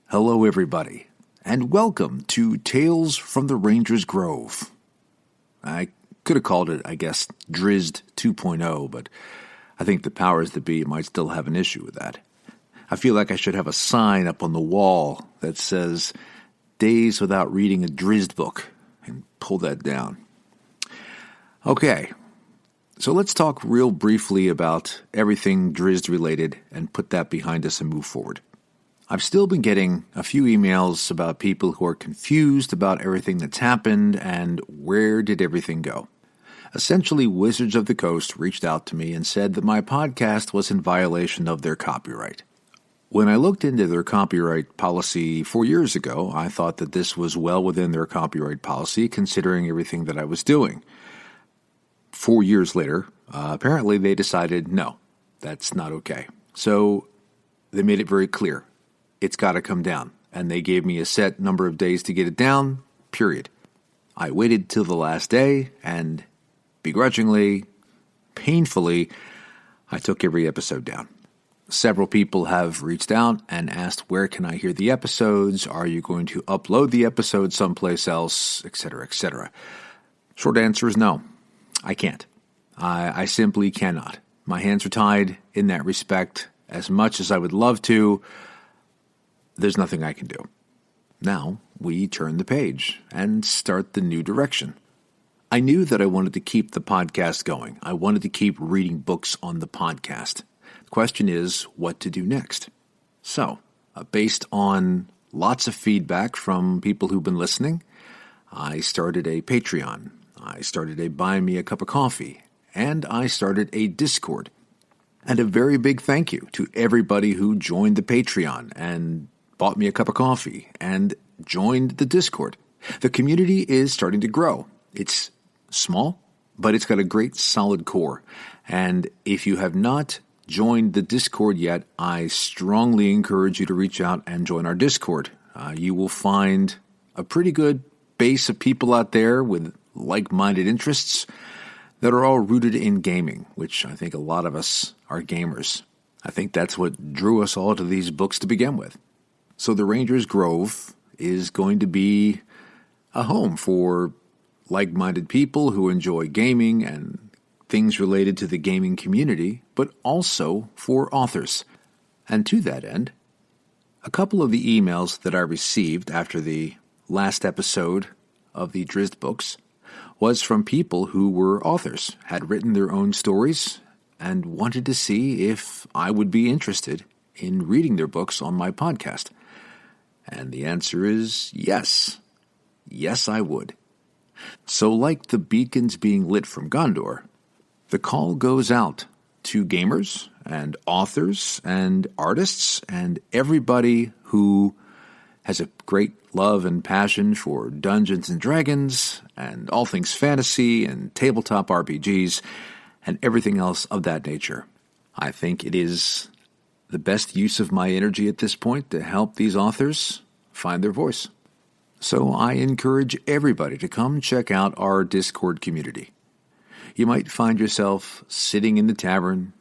Hello, everybody, and welcome to Tales from the Ranger's Grove. I could have called it, Drizzed 2.0, but I think the powers that be might still have an issue with that. I feel like I should have a sign up on the wall that says, Days Without Reading a Drizzed Book, and pull that down. Okay, so let's talk real briefly about everything Drizzed related and put that behind us and move forward. I've still been getting a few emails about people who are confused about everything that's happened and where did everything go. Essentially, Wizards of the Coast reached out to me and said that my podcast was in violation of their copyright. When I looked into their copyright policy 4 years ago, I thought that this was well within their copyright policy considering everything that I was doing. 4 years later, apparently they decided, no, that's not okay. So they made it very clear. It's got to come down. And they gave me a set number of days to get it down, period. I waited till the last day, and begrudgingly, painfully, I took every episode down. Several people have reached out and asked, where can I hear the episodes? Are you going to upload the episodes someplace else? Etc., etc. Short answer is no. I can't. I simply cannot. My hands are tied in that respect. As much as I would love to, there's nothing I can do. Now, we turn the page and start the new direction. I knew that I wanted to keep the podcast going. I wanted to keep reading books on the podcast. The question is, what to do next? So, based on lots of feedback from people who've been listening, I started a Patreon. I started a Buy Me a Cup of Coffee. And I started a Discord. And a very big thank you to everybody who joined the Patreon and bought me a cup of coffee, and joined the Discord. The community is starting to grow. It's small, but it's got a great solid core. And if you have not joined the Discord yet, I strongly encourage you to reach out and join our Discord. You will find a pretty good base of people out there with like-minded interests that are all rooted in gaming, which I think a lot of us are gamers. I think that's what drew us all to these books to begin with. So the Ranger's Grove is going to be a home for like-minded people who enjoy gaming and things related to the gaming community, but also for authors. And to that end, a couple of the emails that I received after the last episode of the Drizzed books was from people who were authors, had written their own stories, and wanted to see if I would be interested in reading their books on my podcast. And the answer is yes. Yes, I would. So like the beacons being lit from Gondor, the call goes out to gamers and authors and artists and everybody who has a great love and passion for Dungeons and Dragons and all things fantasy and tabletop RPGs and everything else of that nature. I think it is the best use of my energy at this point to help these authors find their voice. So I encourage everybody to come check out our Discord community. You might find yourself sitting in the tavern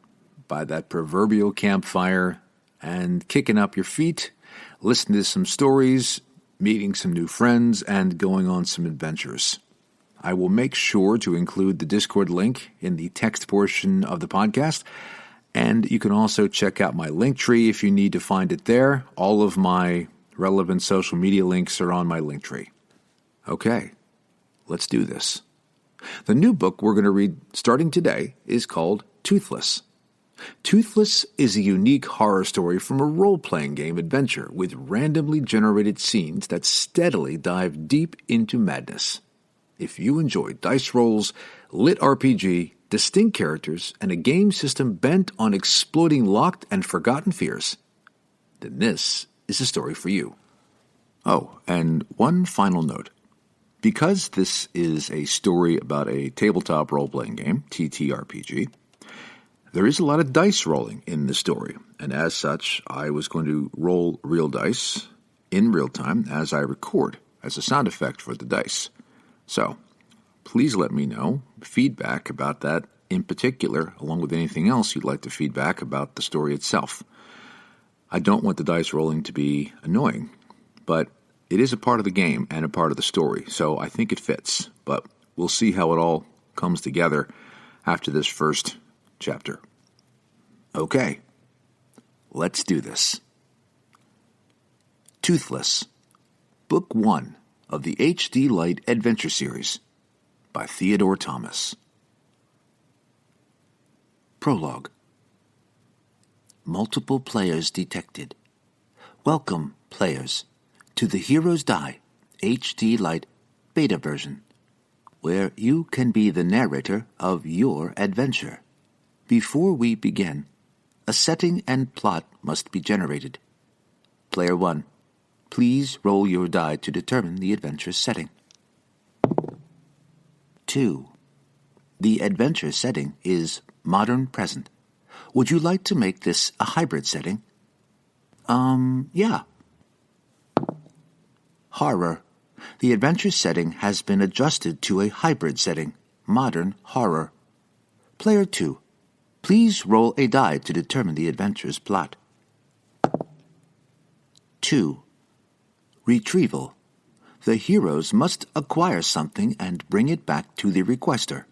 by that proverbial campfire and kicking up your feet, listening to some stories, meeting some new friends, and going on some adventures. I will make sure to include the Discord link in the text portion of the podcast. And you can also check out my Linktree if you need to find it there. All of my relevant social media links are on my Linktree. Okay, let's do this. The new book we're going to read starting today is called Toothless. Toothless is a unique horror story from a role-playing game adventure with randomly generated scenes that steadily dive deep into madness. If you enjoy dice rolls, LitRPG, distinct characters, and a game system bent on exploiting locked and forgotten fears, then this is a story for you. Oh, and one final note. Because this is a story about a tabletop role-playing game, TTRPG, there is a lot of dice rolling in the story, and as such, I was going to roll real dice in real time as I record, as a sound effect for the dice. So, please let me know feedback about that in particular, along with anything else you'd like to feedback about the story itself. I don't want the dice rolling to be annoying, but it is a part of the game and a part of the story, so I think it fits. But we'll see how it all comes together after this first chapter. Okay, let's do this. Toothless, Book 1 of the HD-Lite Adventure Series by Theodore Thomas. Prologue. Multiple players detected. Welcome, players, to the Heroes Die HD-Lite beta version, where you can be the narrator of your adventure. Before we begin, a setting and plot must be generated. Player 1, please roll your die to determine the adventure setting. 2. The adventure setting is modern present. Would you like to make this a hybrid setting? Yeah. Horror. The adventure setting has been adjusted to a hybrid setting, modern horror. Player 2, please roll a die to determine the adventure's plot. 2. Retrieval. The heroes must acquire something and bring it back to the requester.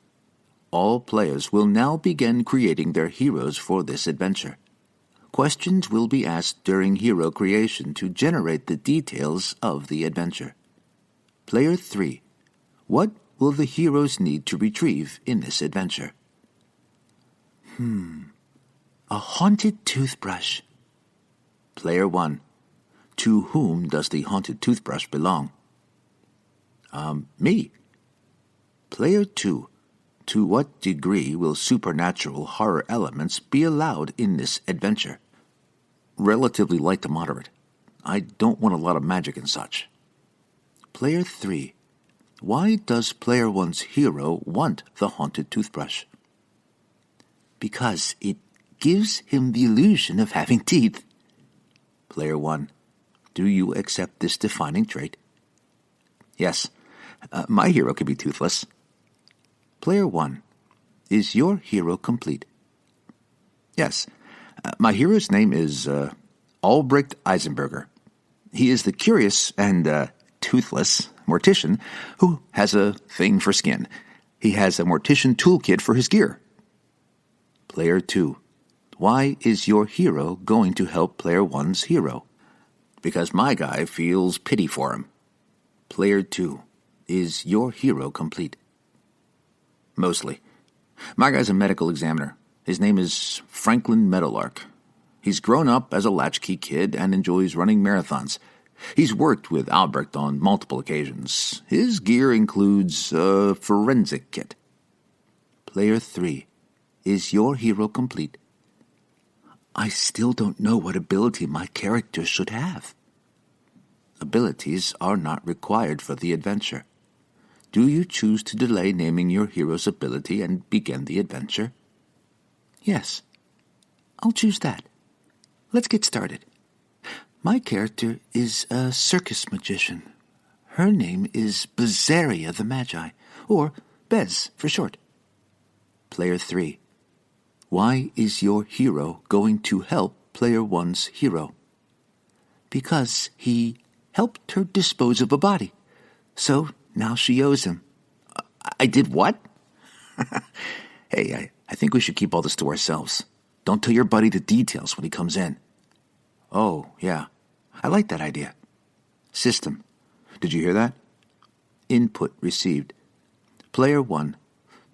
All players will now begin creating their heroes for this adventure. Questions will be asked during hero creation to generate the details of the adventure. Player 3. What will the heroes need to retrieve in this adventure? A haunted toothbrush. Player 1. To whom does the haunted toothbrush belong? Me. Player 2. To what degree will supernatural horror elements be allowed in this adventure? Relatively light to moderate. I don't want a lot of magic and such. Player 3. Why does Player 1's hero want the haunted toothbrush? Because it gives him the illusion of having teeth. Player 1. Do you accept this defining trait? Yes. My hero can be toothless. Player 1. Is your hero complete? Yes. My hero's name is Albrecht Eisenberger. He is the curious and toothless mortician who has a thing for skin. He has a mortician toolkit for his gear. Player 2. Why is your hero going to help Player 1's hero? Because my guy feels pity for him. Player 2. Is your hero complete? Mostly. My guy's a medical examiner. His name is Franklin Meadowlark. He's grown up as a latchkey kid and enjoys running marathons. He's worked with Albrecht on multiple occasions. His gear includes a forensic kit. Player 3. Is your hero complete? I still don't know what ability my character should have. Abilities are not required for the adventure. Do you choose to delay naming your hero's ability and begin the adventure? Yes, I'll choose that. Let's get started. My character is a circus magician. Her name is Bezaria the Magi, or Bez for short. Player 3. Why is your hero going to help Player 1's hero? Because he helped her dispose of a body. So now she owes him. I did what? Hey, I think we should keep all this to ourselves. Don't tell your buddy the details when he comes in. Oh, yeah. I like that idea. System. Did you hear that? Input received. Player 1.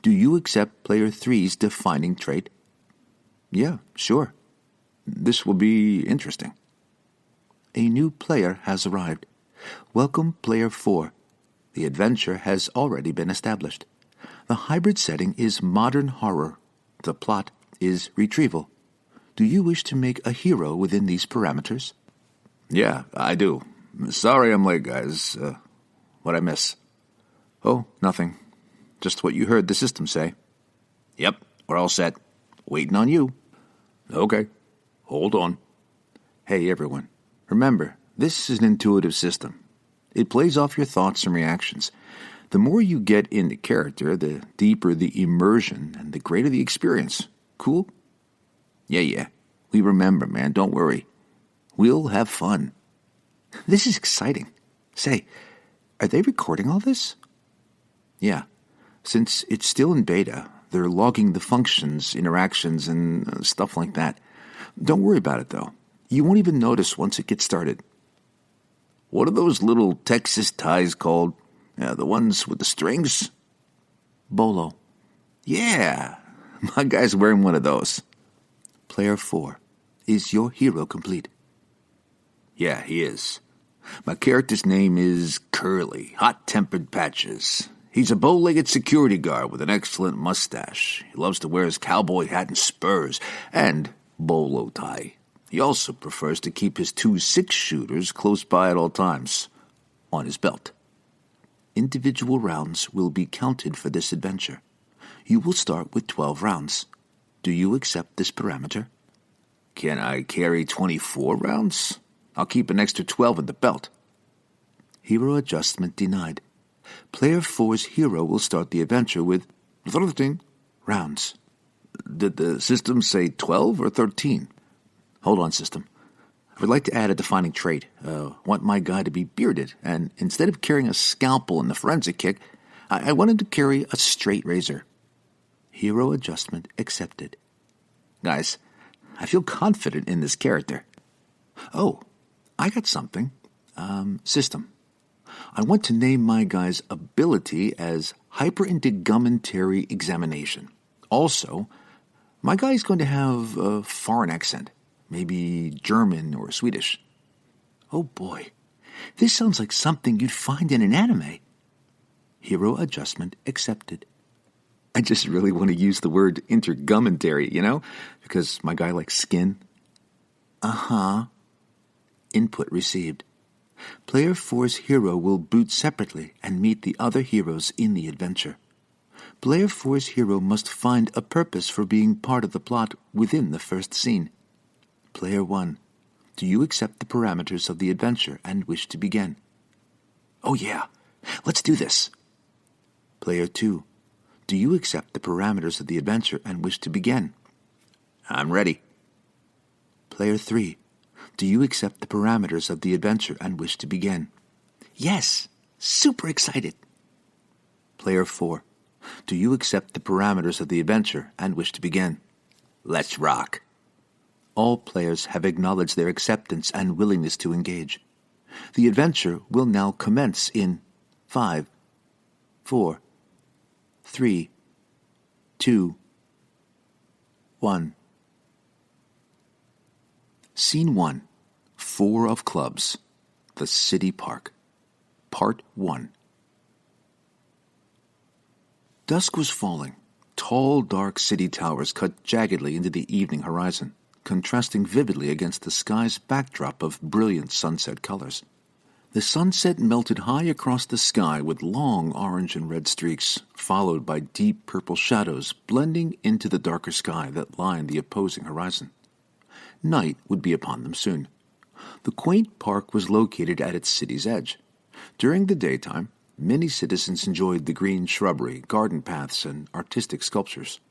Do you accept Player 3's defining trait? Yeah, sure. This will be interesting. A new player has arrived. Welcome, Player 4. The adventure has already been established. The hybrid setting is modern horror. The plot is retrieval. Do you wish to make a hero within these parameters? Yeah, I do. Sorry I'm late, guys. What'd I miss? Oh, nothing. Just what you heard the system say. Yep, we're all set. Waiting on you. Okay, hold on. Hey, everyone. Remember, this is an intuitive system. It plays off your thoughts and reactions. The more you get into character, the deeper the immersion and the greater the experience. Cool? Yeah. We remember, man. Don't worry. We'll have fun. This is exciting. Say, are they recording all this? Yeah. Since it's still in beta, they're logging the functions, interactions, and stuff like that. Don't worry about it, though. You won't even notice once it gets started. What are those little Texas ties called? The ones with the strings? Bolo. Yeah, my guy's wearing one of those. Player 4. Is your hero complete? Yeah, he is. My character's name is Curly, Hot-Tempered Patches. He's a bow-legged security guard with an excellent mustache. He loves to wear his cowboy hat and spurs, and bolo tie. He also prefers to keep his 2 6-shooters close by at all times, on his belt. Individual rounds will be counted for this adventure. You will start with 12 rounds. Do you accept this parameter? Can I carry 24 rounds? I'll keep an extra 12 in the belt. Hero adjustment denied. Player 4's hero will start the adventure with 13 rounds. Did the system say 12 or 13? Hold on, system. I would like to add a defining trait. Want my guy to be bearded, and instead of carrying a scalpel in the forensic kick, I want him to carry a straight razor. Hero adjustment accepted. Guys, I feel confident in this character. Oh, I got something. System. I want to name my guy's ability as hyperintegumentary examination. Also, my guy's going to have a foreign accent, maybe German or Swedish. Oh boy, this sounds like something you'd find in an anime. Hero adjustment accepted. I just really want to use the word intergumentary, because my guy likes skin. Uh-huh. Input received. Player 4's hero will boot separately and meet the other heroes in the adventure. Player 4's hero must find a purpose for being part of the plot within the first scene. Player 1, do you accept the parameters of the adventure and wish to begin? Oh yeah, let's do this. Player 2, do you accept the parameters of the adventure and wish to begin? I'm ready. Player 3, do you accept the parameters of the adventure and wish to begin? Yes, super excited. Player 4, do you accept the parameters of the adventure and wish to begin? Let's rock. All players have acknowledged their acceptance and willingness to engage. The adventure will now commence in 5, 4, 3, 2, 1. Scene 1. 4 of Clubs. The City Park. Part 1. Dusk was falling. Tall, dark city towers cut jaggedly into the evening horizon, contrasting vividly against the sky's backdrop of brilliant sunset colors. The sunset melted high across the sky with long orange and red streaks, followed by deep purple shadows blending into the darker sky that lined the opposing horizon. Night would be upon them soon. The quaint park was located at its city's edge. During the daytime, many citizens enjoyed the green shrubbery, garden paths, and artistic sculptures.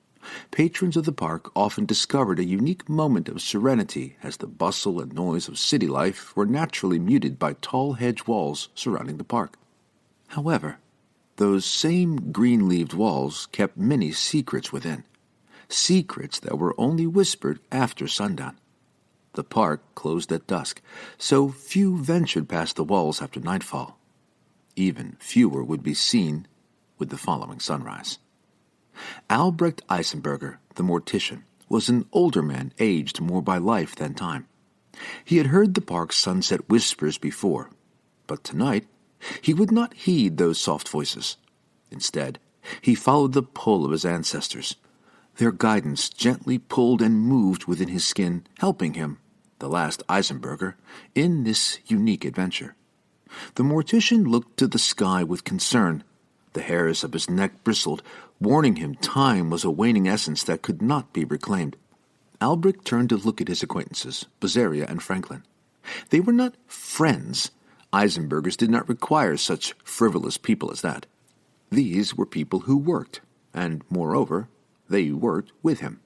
Patrons of the park often discovered a unique moment of serenity as the bustle and noise of city life were naturally muted by tall hedge walls surrounding the park. However, those same green-leaved walls kept many secrets within, secrets that were only whispered after sundown. The park closed at dusk, so few ventured past the walls after nightfall. Even fewer would be seen with the following sunrise. Albrecht Eisenberger, the mortician, was an older man aged more by life than time. He had heard the park's sunset whispers before, but tonight he would not heed those soft voices. Instead, he followed the pull of his ancestors. Their guidance gently pulled and moved within his skin, helping him, the last Eisenberger, in this unique adventure. The mortician looked to the sky with concern. The hairs of his neck bristled, warning him time was a waning essence that could not be reclaimed. Albrecht turned to look at his acquaintances, Bazaria and Franklin. They were not friends. Eisenbergers did not require such frivolous people as that. These were people who worked, and, moreover, they worked with him.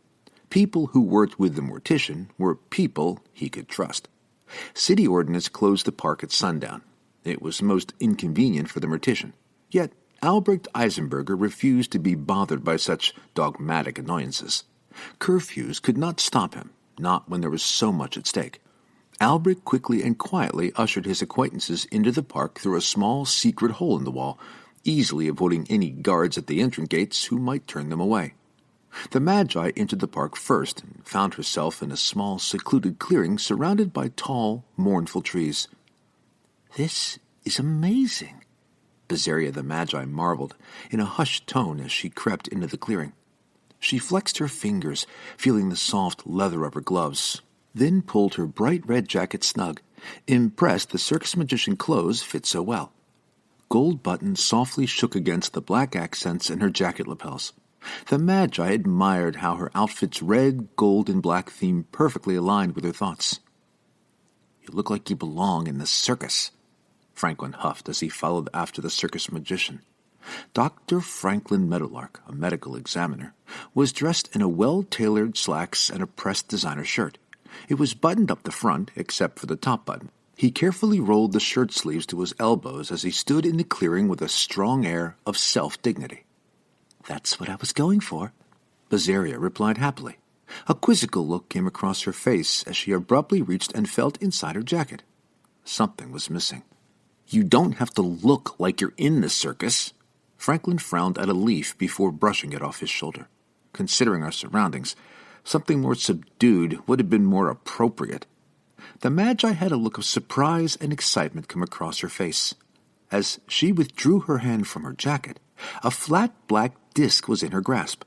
People who worked with the mortician were people he could trust. City ordinance closed the park at sundown. It was most inconvenient for the mortician. Yet Albrecht Eisenberger refused to be bothered by such dogmatic annoyances. Curfews could not stop him, not when there was so much at stake. Albrecht quickly and quietly ushered his acquaintances into the park through a small secret hole in the wall, easily avoiding any guards at the entrance gates who might turn them away. The Magi entered the park first and found herself in a small, secluded clearing surrounded by tall, mournful trees. "This is amazing," Bazaria the Magi marveled in a hushed tone as she crept into the clearing. She flexed her fingers, feeling the soft leather of her gloves, then pulled her bright red jacket snug, impressed the circus magician clothes fit so well. Gold buttons softly shook against the black accents in her jacket lapels. The Magi admired how her outfit's red, gold, and black theme perfectly aligned with her thoughts. "You look like you belong in the circus," Franklin huffed as he followed after the circus magician. Dr. Franklin Meadowlark, a medical examiner, was dressed in a well-tailored slacks and a pressed designer shirt. It was buttoned up the front, except for the top button. He carefully rolled the shirt sleeves to his elbows as he stood in the clearing with a strong air of self-dignity. "That's what I was going for," Bazaria replied happily. A quizzical look came across her face as she abruptly reached and felt inside her jacket. Something was missing. "You don't have to look like you're in the circus." Franklin frowned at a leaf before brushing it off his shoulder. Considering our surroundings, something more subdued would have been more appropriate. The Magi had a look of surprise and excitement come across her face. As she withdrew her hand from her jacket, a flat black disc was in her grasp.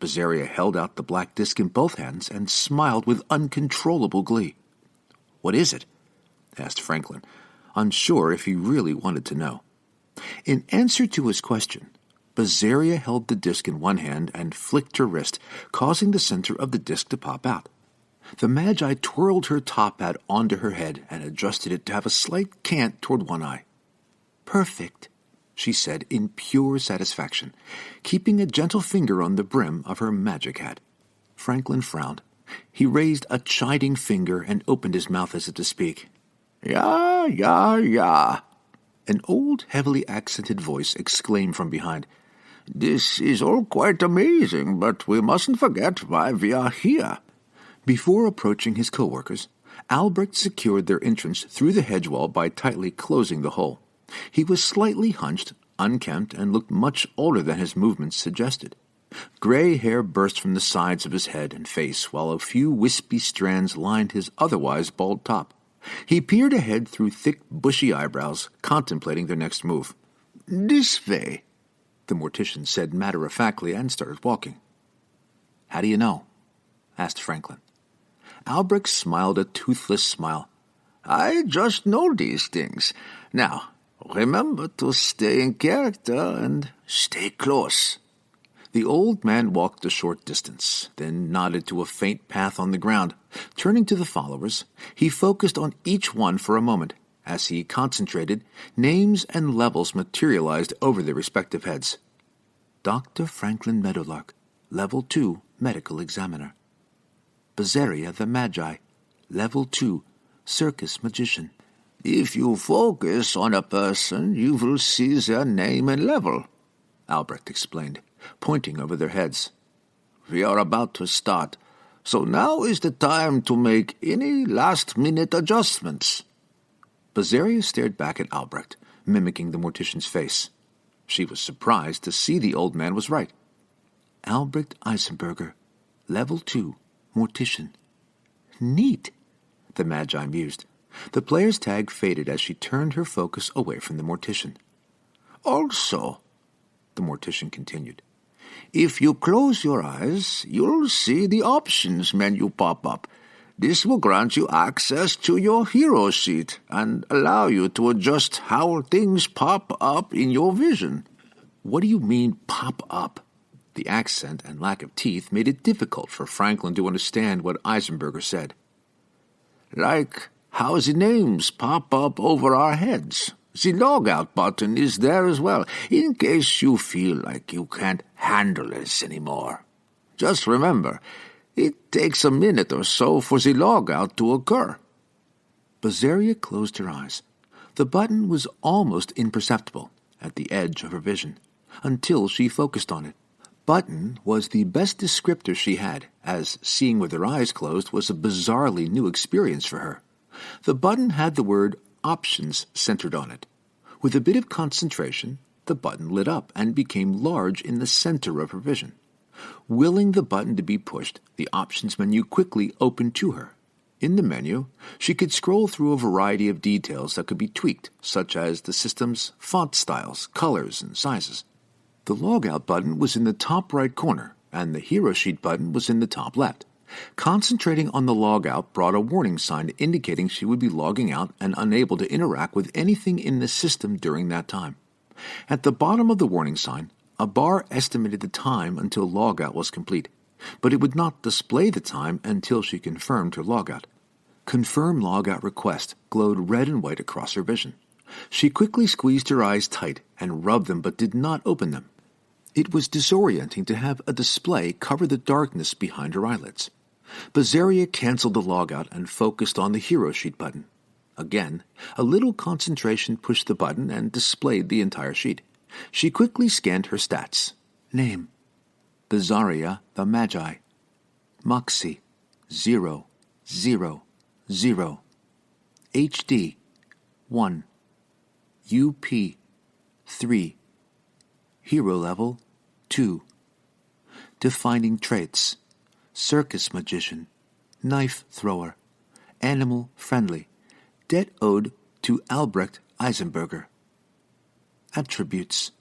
Bazaria held out the black disc in both hands and smiled with uncontrollable glee. "What is it?" asked Franklin, unsure if he really wanted to know. In answer to his question, Bazaria held the disc in one hand and flicked her wrist, causing the center of the disc to pop out. The Magi twirled her top hat onto her head and adjusted it to have a slight cant toward one eye. "Perfect," she said in pure satisfaction, keeping a gentle finger on the brim of her magic hat. Franklin frowned. He raised a chiding finger and opened his mouth as if to speak. Yeah. An old, heavily accented voice exclaimed from behind, "This is all quite amazing, but we mustn't forget why we are here." Before approaching his co-workers, Albrecht secured their entrance through the hedge wall by tightly closing the hole. He was slightly hunched, unkempt, and looked much older than his movements suggested. Gray hair burst from the sides of his head and face, while a few wispy strands lined his otherwise bald top. He peered ahead through thick, bushy eyebrows, contemplating their next move. "This way," the mortician said matter-of-factly and started walking. "How do you know?" asked Franklin. Albrecht smiled a toothless smile. "I just know these things. Now, remember to stay in character and stay close." The old man walked a short distance, then nodded to a faint path on the ground. Turning to the followers, he focused on each one for a moment. As he concentrated, names and levels materialized over their respective heads. Dr. Franklin Meadowlark, Level 2 Medical Examiner. Bazaria the Magi, Level 2 Circus Magician. "If you focus on a person, you will see their name and level," Albrecht explained, pointing over their heads. "We are about to start, so now is the time to make any last-minute adjustments." Bazaria stared back at Albrecht, mimicking the mortician's face. She was surprised to see the old man was right. Albrecht Eisenberger, Level 2 Mortician. "Neat," the Magi mused. The player's tag faded as she turned her focus away from the mortician. "Also," the mortician continued, "if you close your eyes, you'll see the options menu pop up. This will grant you access to your hero sheet and allow you to adjust how things pop up in your vision." "What do you mean, pop up?" The accent and lack of teeth made it difficult for Franklin to understand what Eisenberger said. "Like how the names pop up over our heads. The logout button is there as well, in case you feel like you can't handle this anymore. Just remember, it takes a minute or so for the logout to occur." Bazaria closed her eyes. The button was almost imperceptible at the edge of her vision, until she focused on it. Button was the best descriptor she had, as seeing with her eyes closed was a bizarrely new experience for her. The button had the word options centered on it. With a bit of concentration, the button lit up and became large in the center of her vision. Willing the button to be pushed, the options menu quickly opened to her. In the menu, she could scroll through a variety of details that could be tweaked, such as the system's font styles, colors, and sizes. The logout button was in the top right corner, and the hero sheet button was in the top left. Concentrating on the logout brought a warning sign indicating she would be logging out and unable to interact with anything in the system during that time. At the bottom of the warning sign, a bar estimated the time until logout was complete, but it would not display the time until she confirmed her logout. Confirm logout request glowed red and white across her vision. She quickly squeezed her eyes tight and rubbed them but did not open them. It was disorienting to have a display cover the darkness behind her eyelids. Bazaria canceled the logout and focused on the hero sheet button. Again, a little concentration pushed the button and displayed the entire sheet. She quickly scanned her stats. Name: Bazaria the Magi. Moxie 0, 0, 0. HD 1. UP 3. Hero level 2. Defining traits: circus magician, knife thrower, animal friendly. Debt owed to Albrecht Eisenberger. Attributes: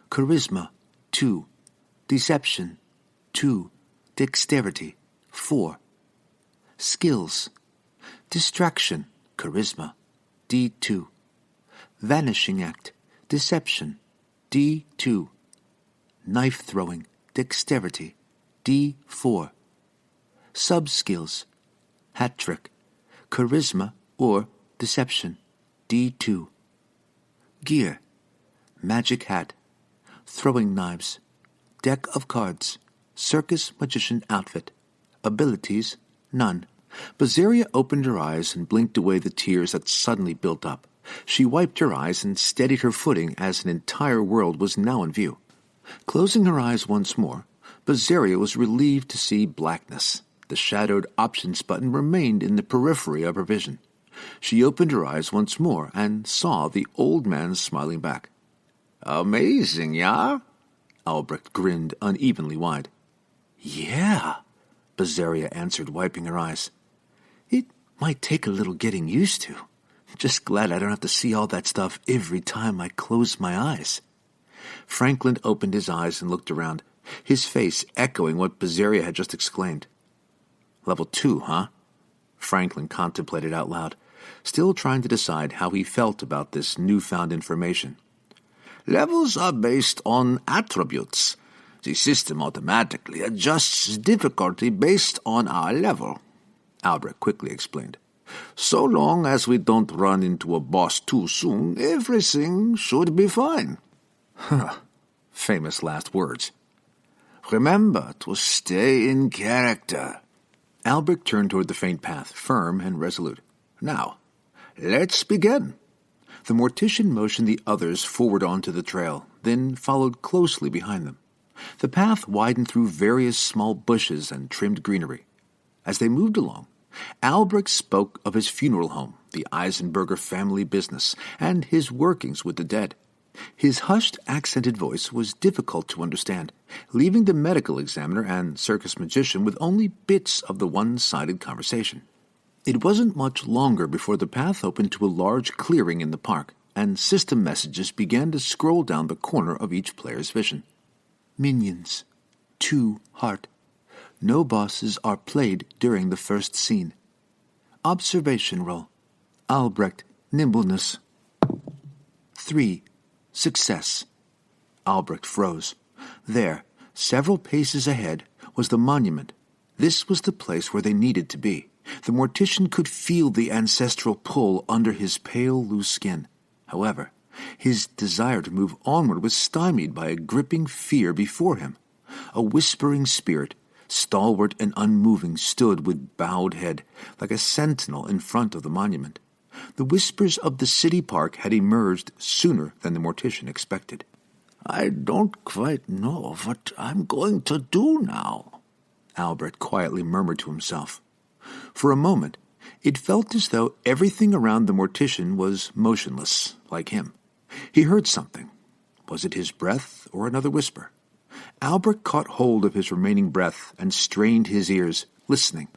charisma 2, deception 2, dexterity 4. Skills: distraction, charisma D2, vanishing act, deception D2, knife throwing, dexterity D4. Sub-skills: hat trick, charisma or deception D2. Gear: magic hat, throwing knives, deck of cards, circus magician outfit. Abilities: none. Bazaria opened her eyes and blinked away the tears that suddenly built up. She wiped her eyes and steadied her footing as an entire world was now in view. Closing her eyes once more, Bazaria was relieved to see blackness. The shadowed options button remained in the periphery of her vision. She opened her eyes once more and saw the old man smiling back. "Amazing, yeah?" Albrecht grinned unevenly wide. "Yeah," Bazaria answered, wiping her eyes. "It might take a little getting used to. Just glad I don't have to see all that stuff every time I close my eyes." Franklin opened his eyes and looked around, his face echoing what Bazaria had just exclaimed. "Level 2, huh?" Franklin contemplated out loud, still trying to decide how he felt about this newfound information. "Levels are based on attributes. The system automatically adjusts difficulty based on our level," Albrecht quickly explained. "So long as we don't run into a boss too soon, everything should be fine." Huh. Famous last words. "Remember to stay in character." Albrecht turned toward the faint path, firm and resolute. "Now, let's begin." The mortician motioned the others forward onto the trail, then followed closely behind them. The path widened through various small bushes and trimmed greenery. As they moved along, Albrecht spoke of his funeral home, the Eisenberger family business, and his workings with the dead. His hushed, accented voice was difficult to understand, leaving the medical examiner and circus magician with only bits of the one-sided conversation. It wasn't much longer before the path opened to a large clearing in the park, and system messages began to scroll down the corner of each player's vision. Minions. 2 heart. No bosses are played during the first scene. Observation roll. Albrecht, nimbleness. 3. Success. Albrecht froze. There, several paces ahead, was the monument. This was the place where they needed to be. The mortician could feel the ancestral pull under his pale, loose skin. However, his desire to move onward was stymied by a gripping fear before him. A whispering spirit, stalwart and unmoving, stood with bowed head, like a sentinel in front of the monument. The whispers of the city park had emerged sooner than the mortician expected. "I don't quite know what I'm going to do now," Albrecht quietly murmured to himself. For a moment, it felt as though everything around the mortician was motionless, like him. He heard something. Was it his breath or another whisper? Albrecht caught hold of his remaining breath and strained his ears, listening.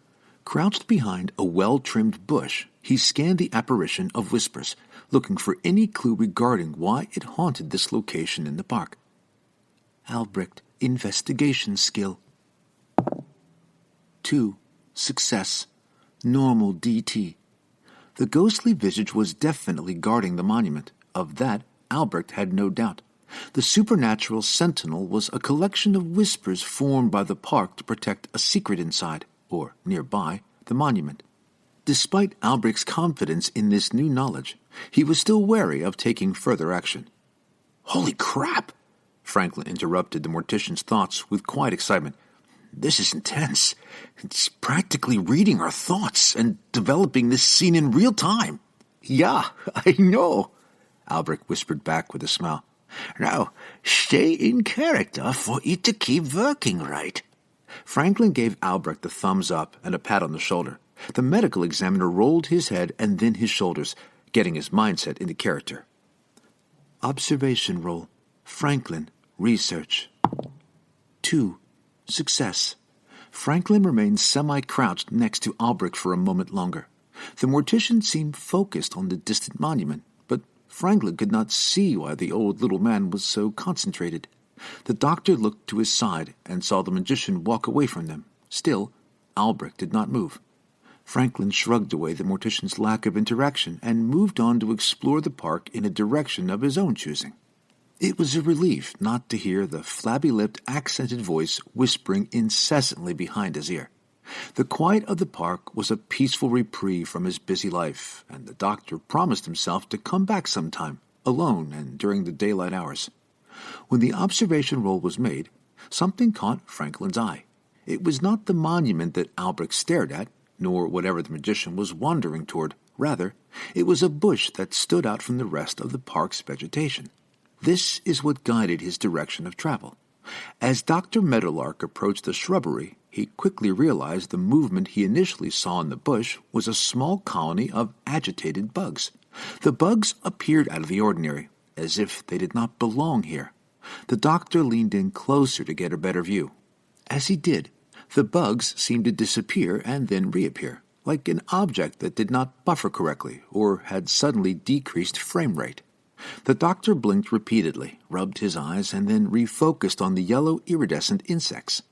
Crouched behind a well-trimmed bush, he scanned the apparition of whispers, looking for any clue regarding why it haunted this location in the park. Albrecht, investigation skill. 2. Success. Normal DT. The ghostly visage was definitely guarding the monument. Of that, Albrecht had no doubt. The supernatural sentinel was a collection of whispers formed by the park to protect a secret inside, or nearby, the monument. Despite Albrecht's confidence in this new knowledge, he was still wary of taking further action. "Holy crap!" Franklin interrupted the mortician's thoughts with quiet excitement. "This is intense. It's practically reading our thoughts and developing this scene in real time." "Yeah, I know," Albrecht whispered back with a smile. "Now, stay in character for it to keep working right." Franklin gave Albrecht a thumbs up and a pat on the shoulder. The medical examiner rolled his head and then his shoulders, getting his mindset into character. Observation roll. Franklin, research. 2. Success. Franklin remained semi-crouched next to Albrecht for a moment longer. The mortician seemed focused on the distant monument, but Franklin could not see why the old little man was so concentrated. The doctor looked to his side and saw the magician walk away from them. Still, Albrecht did not move. Franklin shrugged away the mortician's lack of interaction and moved on to explore the park in a direction of his own choosing. It was a relief not to hear the flabby-lipped, accented voice whispering incessantly behind his ear. The quiet of the park was a peaceful reprieve from his busy life, and the doctor promised himself to come back sometime, alone and during the daylight hours. When the observation roll was made, something caught Franklin's eye. It was not the monument that Albrecht stared at, nor whatever the magician was wandering toward. Rather, it was a bush that stood out from the rest of the park's vegetation. This is what guided his direction of travel. As Dr. Meadowlark approached the shrubbery, he quickly realized the movement he initially saw in the bush was a small colony of agitated bugs. The bugs appeared out of the ordinary, as if they did not belong here. The doctor leaned in closer to get a better view. As he did, the bugs seemed to disappear and then reappear, like an object that did not buffer correctly or had suddenly decreased frame rate. The doctor blinked repeatedly, rubbed his eyes, and then refocused on the yellow iridescent insects.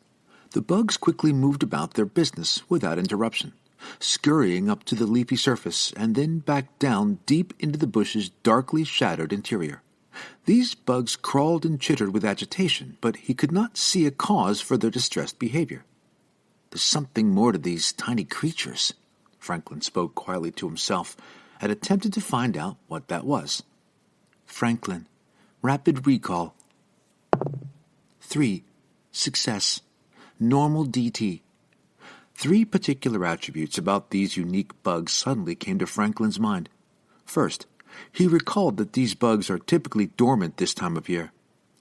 The bugs quickly moved about their business without interruption, scurrying up to the leafy surface and then back down deep into the bush's darkly shadowed interior. These bugs crawled and chittered with agitation, but he could not see a cause for their distressed behavior. "There's something more to these tiny creatures," Franklin spoke quietly to himself and attempted to find out what that was. Franklin, rapid recall. 3. Success. Normal DT. 3 particular attributes about these unique bugs suddenly came to Franklin's mind. First, he recalled that these bugs are typically dormant this time of year.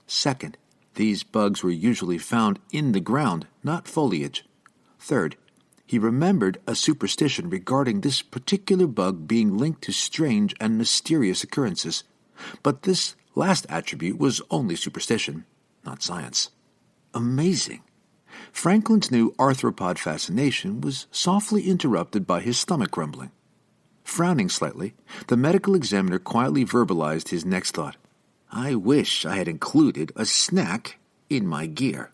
Second, these bugs were usually found in the ground, not foliage. Third, he remembered a superstition regarding this particular bug being linked to strange and mysterious occurrences. But this last attribute was only superstition, not science. Amazing. Franklin's new arthropod fascination was softly interrupted by his stomach rumbling. Frowning slightly, the medical examiner quietly verbalized his next thought. "I wish I had included a snack in my gear."